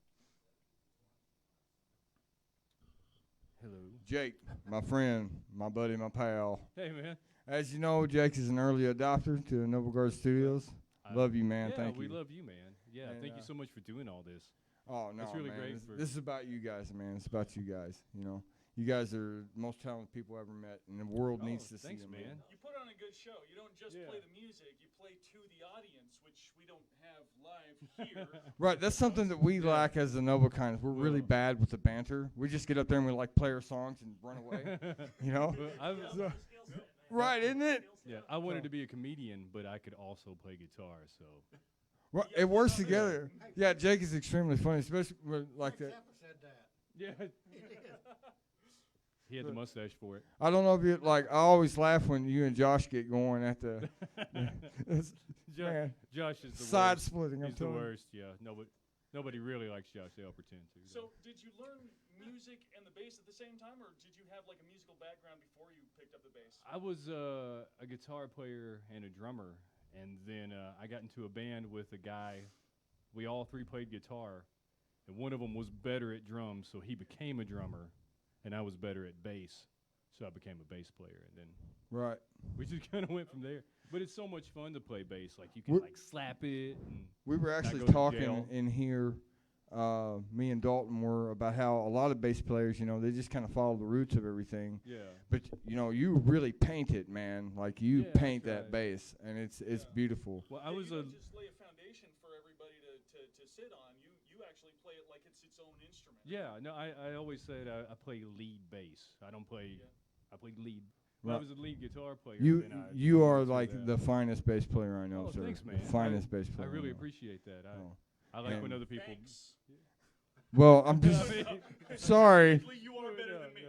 Hello. Jake, my friend, my buddy, my pal. Hey, man. As you know, Jake is an early adopter to Noble Guard Studios. Love you, man. Yeah, Thank you. we love you, man. Yeah, And, thank you so much for doing all this. Oh, no, It's really man. great This- for- This is about you guys, man. It's about you guys. You guys are the most talented people I ever met, and the world needs to see thanks, them. man. You put on a good show. You don't just Yeah. play the music, you play to the audience, which we don't have live here. Right, that's something that we Yeah. lack as the Noble Kinds. We're really Well. bad with the banter. We just get up there and we play our songs and run away. You know? I've- Right, isn't it? yeah, I wanted to be a comedian, but I could also play guitar, so. Right, it works together. Yeah, Jake is extremely funny, especially like that. Zappa said that. Yeah. He had the mustache for it. I don't know if you I always laugh when you and Josh get going at the it's- man, Josh is the side worst. splitting. I'm He's the telling you. worst, yeah. Nobody really likes Josh. They all pretend to. So, did you learn music and the bass at the same time, or did you have like a musical background before you picked up the bass? I was a guitar player and a drummer, and then I got into a band with a guy. We all three played guitar, and one of them was better at drums, so he became a drummer, and I was better at bass, so I became a bass player, and then Right. we just kind of went from there. But it's so much fun to play bass. Like you can We're- slap it. And We were not actually go to talking jail. in here. Me and Dalton were about how a lot of bass players, they just kind of follow the roots of everything. yeah. But you really paint it, man. Like you Yeah, paint that's that right. bass, and it's beautiful. Well, I Yeah, was you a don't just lay a foundation for everybody to sit on. You actually play it like it's its own instrument. yeah. No, I always said I play lead bass. I don't play. Yeah. I play lead. When Right. I was a lead guitar player. You then I you are moved to like that. the finest bass player I know, Oh, sir. thanks, man. The finest bass I player. really know. appreciate that. Oh. I like when And- other people. Thanks. Well, I'm just sorry. Technically, you are better than me.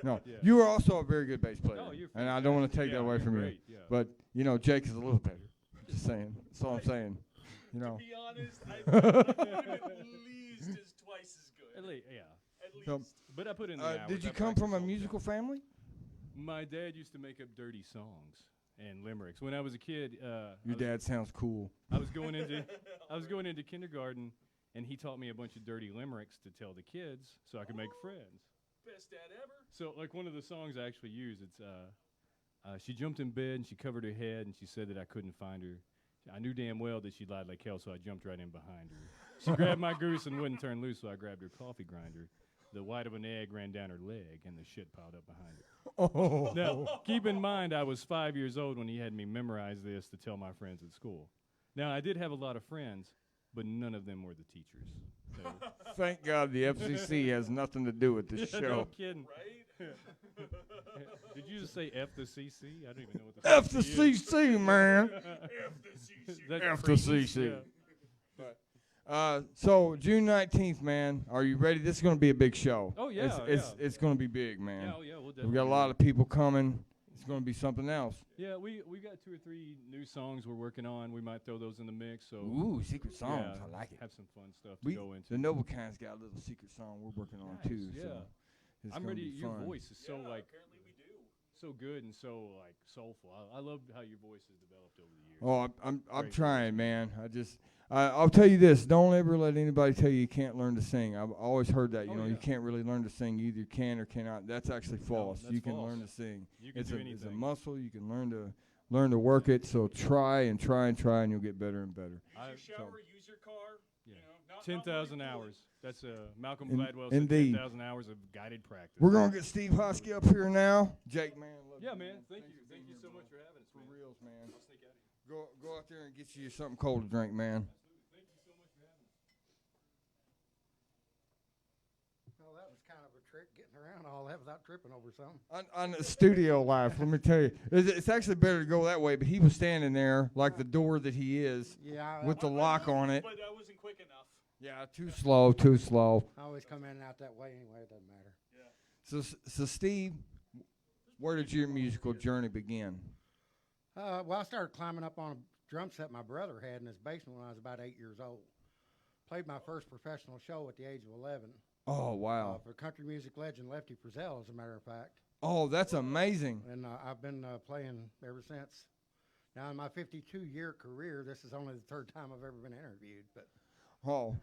No, Yeah. you are also a very good bass player, Oh, you're and I don't want to take Yeah, that away you're from great, you. yeah. But Jake is a little better. Just saying. That's all I'm saying. To be honest, I would at least is twice as good. At least, yeah. At least. So, But I put in the hours. did you I come practice from a all the musical time. family? My dad used to make up dirty songs and limericks. When I was a kid, Your dad sounds cool. I was going into kindergarten, and he taught me a bunch of dirty limericks to tell the kids so I could make friends. Best dad ever. So, like one of the songs I actually use, it's she jumped in bed and she covered her head and she said that I couldn't find her. I knew damn well that she lied like hell, so I jumped right in behind her. She grabbed my goose and wouldn't turn loose, so I grabbed her coffee grinder. The white of an egg ran down her leg, and the shit piled up behind her. Oh. Now, keep in mind, I was 5 years old when he had me memorize this to tell my friends at school. Now, I did have a lot of friends, but none of them were the teachers. So. Thank God the FCC has nothing to do with this No show. kidding. Right? Did you just say F the CC? I don't even know what F the CC is. CC, man. That's F the crazy. CC. Yeah. So June 19th, man. Are you ready? This is going to be a big show. Oh, yeah, It's going to be big, man. Yeah, oh, yeah, we'll We definitely got a do lot that. of people coming. It's going to be something else. Yeah, we got 2 or 3 new songs we're working on. We might throw those in the mix. So Ooh, secret songs. yeah, I like it. Have some fun stuff to go into. The Noble Kind's got a little secret song we're working on Nice, too. yeah. So it's I'm gonna ready. be Your fun. voice is so like Apparently we do. so good and so like soulful. I love how your voice has developed over the years. Oh, I'm Great trying, man. I'll tell you this: don't ever let anybody tell you you can't learn to sing. I've always heard that. You know, you yeah. can't really learn to sing. You either can or cannot. That's actually false. that's You can false. learn to sing. You can It's do a anything. muscle. You can learn to work it. So try and try and try, and you'll get better and better. Use your shower, use your car. Yeah. You know, not 10,000 worry hours. That's Malcolm In- Gladwell said indeed. 10,000 hours of guided practice. We're gonna get Steve Hoskie up here now. Jake, man. love Yeah, you, man. Thank Thanks you. for Thank being you so here, much for having us, For man. reals, man. I'll sneak out of here. Go out there and get you something cold to drink, man. Thank you so much for having us. Well, that was kind of a trick, getting around all that without tripping over something. On the studio life, let me tell you, it's actually better to go that way. But he was standing there like the door that he is, Yeah, with the lock on it. But I wasn't quick enough. Yeah, too slow, too slow. I always come in and out that way anyway. It doesn't matter. So Steve, where did your musical journey begin? Well, I started climbing up on a drum set my brother had in his basement when I was about 8 years old. Played my first professional show at the age of 11 Oh wow! for country music legend Lefty Frizzell, as a matter of fact. Oh, that's amazing. And I've been playing ever since. Now, in my 52-year career, this is only the 3rd time I've ever been interviewed. But Oh,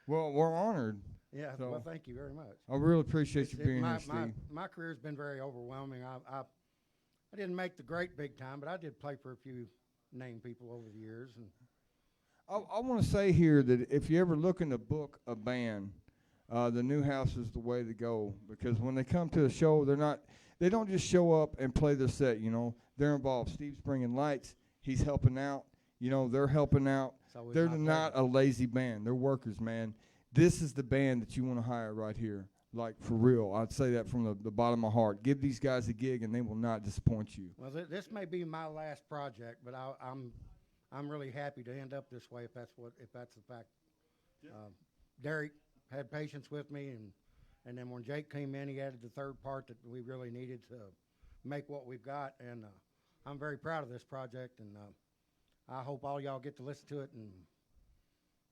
well, we're honored. yeah, So- well, thank you very much. I really appreciate you being my, here, Steve. my career's been very overwhelming. I didn't make the great big time, but I did play for a few name people over the years. And I want to say here that if you ever look in the book a band, the New House is the way to go, because when they come to a show, they don't just show up and play their set. You know, they're involved. Steve's bringing lights. He's helping out. You know, they're helping out. it's always They're my not pleasure. a lazy band. They're workers, man. This is the band that you want to hire right here. Like, for real. I'd say that from the bottom of my heart. Give these guys a gig, and they will not disappoint you. Well, this may be my last project, but I'm really happy to end up this way if that's the fact. Derek had patience with me, and then when Jake came in, he added the 3rd part that we really needed to make what we've got, and I'm very proud of this project, and I hope all y'all get to listen to it, and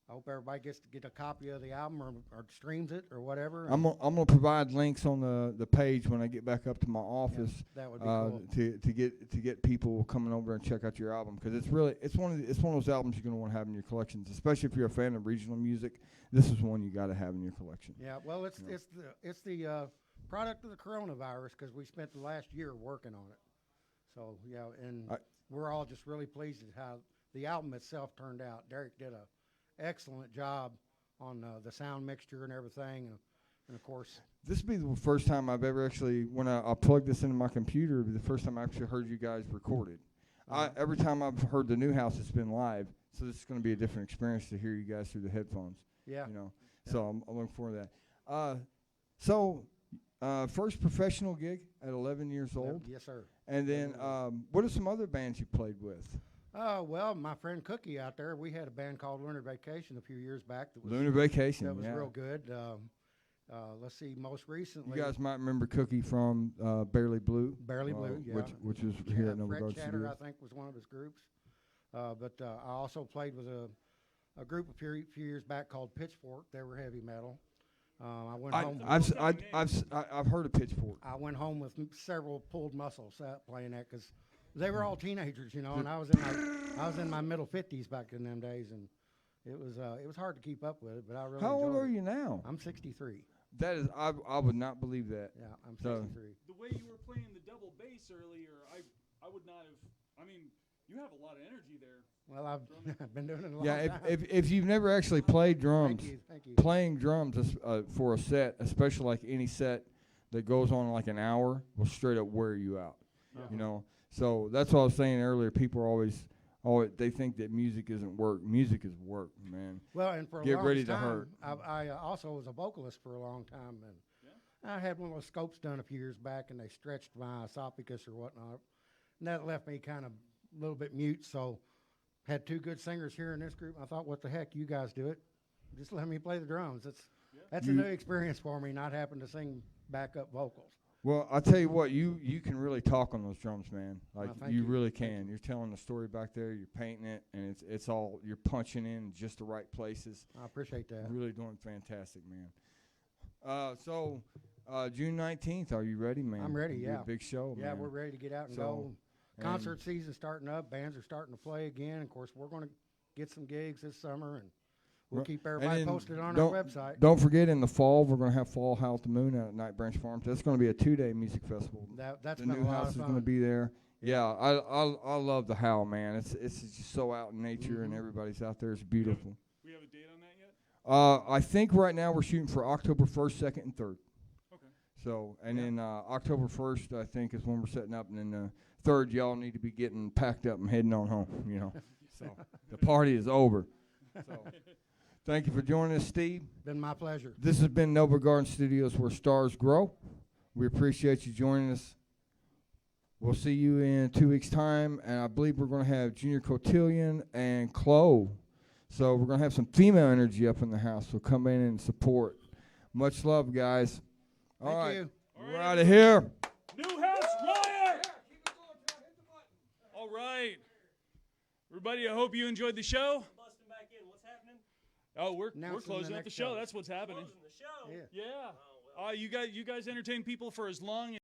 I hope everybody gets to get a copy of the album or streams it or whatever. I'm gonna provide links on the page when I get back up to my office. That would be cool. To get people coming over and check out your album, because it's one of those albums you're gonna want to have in your collections, especially if you're a fan of regional music. This is one you got to have in your collection. Yeah, well, it's the product of the coronavirus, because we spent the last year working on it. So yeah, and we're all just really pleased at how the album itself turned out. Derek did a excellent job on the sound mixture and everything, and of course. This will be the first time I've ever actually, when I plugged this into my computer, it'll be the first time I actually heard you guys record it. Every time I've heard the New House, it's been live, so this is going to be a different experience to hear you guys through the headphones. Yeah. You know, so I'm looking forward to that. First professional gig at 11 years old. Yes, sir. And then, what are some other bands you played with? Well, my friend Cookie out there, we had a band called Lunar Vacation a few years back. That was, Lunar Vacation. That was yeah. real good. Let's see, most recently. You guys might remember Cookie from Barely Blue. Barely Blue, yeah. Which was here at Noble Fred Guard Chatter, Studios. I think, was one of his groups. But I also played with a group a few years back called Pitchfork. They were heavy metal. I went home. I've heard of Pitchfork. I went home with several pulled muscles playing that, because they were all teenagers, you know, and I was in my middle 50s back in them days, and it was hard to keep up with it. But I really. How old enjoyed are it. you now? I'm 63. That is, I would not believe that. Yeah, I'm So- 63. The way you were playing the double bass earlier, I would not have. I mean, you have a lot of energy there. Well, I've been doing it a long Yeah, time. if you've never actually played drums, Thank you. playing drums for a set, especially like any set that goes on like an hour, will straight up wear you out. Uh-huh. You know, so that's what I was saying earlier. People are always oh, they think that music isn't work. Music is work, man. Well, and for a Get long ready to time, hurt. I also was a vocalist for a long time, and I had one of those scopes done a few years back, and they stretched my esophagus or whatnot, and that left me kind of a little bit mute. So, had two good singers here in this group. I thought, what the heck, you guys do it. Just let me play the drums. That's a new experience for me, not having to sing backup vocals. Well, I tell you what, you can really talk on those drums, man. Like thank you you. really can. You're telling the story back there. You're painting it, and it's all you're punching in just the right places. I appreciate that. Really doing fantastic, man. So June 19th, are you ready, man? I'm ready. It'll be Yeah. a big show, Yeah, man. we're ready to get out and So, go. and- Concert season's starting up. Bands are starting to play again. Of course, we're going to get some gigs this summer, and we'll Well, keep and everybody then posted on our don't- website. Don't forget, in the fall, we're going to have Fall Howl at the Moon out at Night Branch Farms. That's going to be a 2-day music festival. That's The been new a lot house of is fun. going to be there. Yeah, I love the Howl, man. It's just so out in nature, and everybody's out there. It's beautiful. We have a date on that yet? I think right now we're shooting for October 1st, 2nd, and 3rd. Okay. So, and then October 1st, I think, is when we're setting up, and then the 3rd, y'all need to be getting packed up and heading on home, you know. So, the party is over. So, thank you for joining us, Steve. Been my pleasure. This has been Noble Garden Studios, where stars grow. We appreciate you joining us. We'll see you in 2 weeks' time, and I believe we're going to have Junior Cotillion and Chloe. So we're going to have some female energy up in the house, so come in and support. Much love, guys. All Thank right, you. we're out of here. New House Riot! All right. Everybody, I hope you enjoyed the show. Busting back in. What's happening? Oh, we're Announcing closing the out the next show. show. That's what's happening. Closing the show. Yeah. Yeah. You guys entertain people for as long